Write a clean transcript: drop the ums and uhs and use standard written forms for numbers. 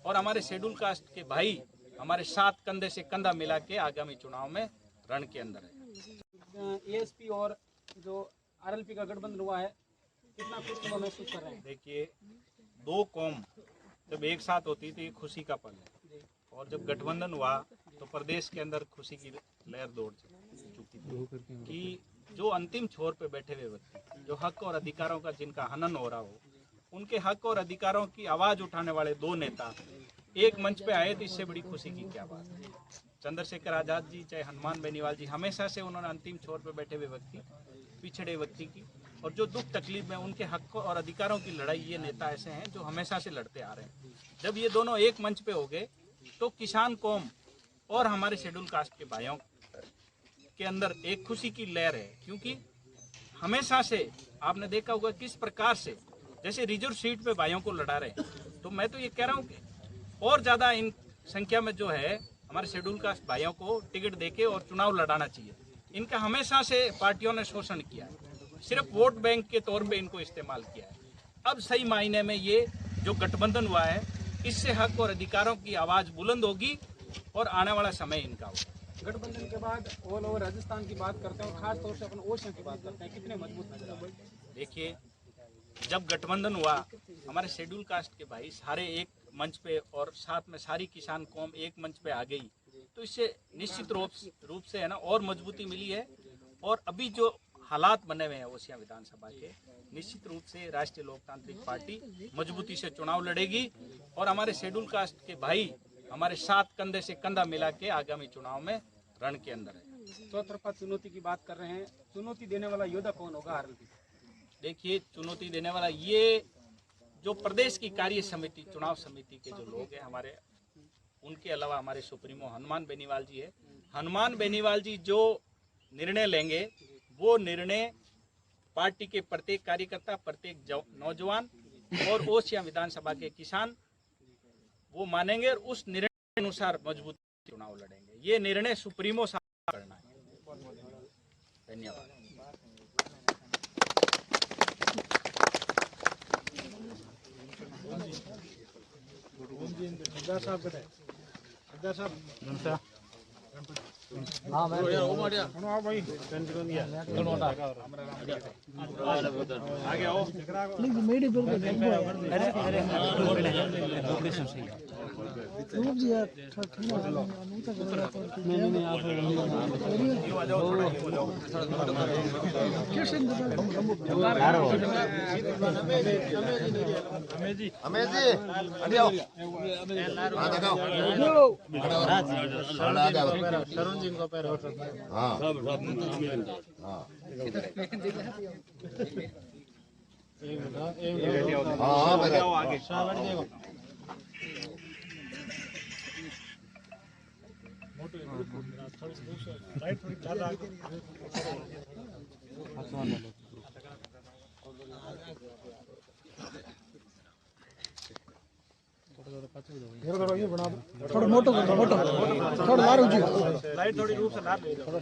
और हमारे schedule caste के भाई हमारे साथ कंधे से कंधा मिला के आगामी चुनाव में रण के अंदर है। एएसपी और जो आरएलपी का गठबंधन हुआ है, कितना खुशनुमा महसूस कर रहे हैं? देखिए, दो कौम जब एक साथ होती तो ये खुशी का पल है, और जब गठबंधन हुआ तो प्रदेश के अंदर खुशी की लहर दौड़ चुकी थी कि जो अंतिम छोर पे बैठे हुए व्यक्ति, जो हक और अधिकारों का जिनका हनन हो रहा हो, उनके हक और अधिकारों की आवाज उठाने वाले दो नेता एक मंच पे आए तो इससे बड़ी खुशी की क्या बात है। चंद्रशेखर आजाद जी चाहे हनुमान बेनीवाल जी, हमेशा से उन्होंने अंतिम छोर पे बैठे हुए व्यक्ति, पिछड़े व्यक्ति की और जो दुख तकलीफ में उनके हक और अधिकारों की लड़ाई, ये नेता ऐसे हैं जो हमेशा से लड़ते आ रहे हैं। जब ये दोनों एक मंच पे हो गए तो किसान कौम और हमारे शेड्यूल कास्ट के भाइयों के अंदर एक खुशी की लहर है, क्योंकि हमेशा से आपने देखा होगा किस प्रकार से जैसे रिजर्व सीट पे भाइयों को लड़ा रहे हैं। तो मैं तो ये कह रहा हूँ कि और ज़्यादा इन संख्या में जो है हमारे शेड्यूल कास्ट भाइयों को टिकट देके और चुनाव लड़ाना चाहिए। इनका हमेशा से पार्टियों ने शोषण किया है, सिर्फ वोट बैंक के तौर पे इनको इस्तेमाल किया है। अब सही मायने में ये जो गठबंधन हुआ है, इससे हक और अधिकारों की आवाज़ बुलंद होगी और आने वाला समय इनका होगा। गठबंधन के बाद ऑल ओवर राजस्थान की बात करते हैं और खास तौर से अपन ओडिशा की बात करते हैं, कितने मजबूत नजर आ रहे हैं? देखिए, जब गठबंधन हुआ हमारे शेड्यूल कास्ट के भाई सारे एक मंच पे और साथ में सारी किसान कौम एक मंच पे आ गई, तो इससे निश्चित रूप से है ना और मजबूती मिली है। और अभी जो हालात बने हुए हैं ओसियां विधानसभा के, निश्चित रूप से राष्ट्रीय लोकतांत्रिक पार्टी मजबूती से चुनाव लड़ेगी और हमारे शेड्यूल कास्ट के भाई हमारे साथ कंधे से कंधा मिला के आगामी चुनाव में रण के अंदर है। चौतरफा चुनौती की बात कर रहे हैं, चुनौती देने वाला योद्धा कौन होगा आरएलपी? देखिए, चुनौती देने वाला ये जो प्रदेश की कार्य समिति, चुनाव समिति के जो लोग हैं हमारे, उनके अलावा हमारे सुप्रीमो हनुमान बेनीवाल जी है। हनुमान बेनीवाल जी जो निर्णय लेंगे वो निर्णय पार्टी के प्रत्येक कार्यकर्ता, प्रत्येक नौजवान और ओसियां विधानसभा के किसान वो मानेंगे और उस निर्णय के अनुसार मजबूत चुनाव लड़ेंगे। ये निर्णय सुप्रीमो साहब करना है। धन्यवाद। हाँ मैं भाई आगे आओ। तरुण जी को पैर हाँ थोड़ा मोटो थोड़ा लारू जी लाइट थोड़ी रूप से लार ले थोड़ा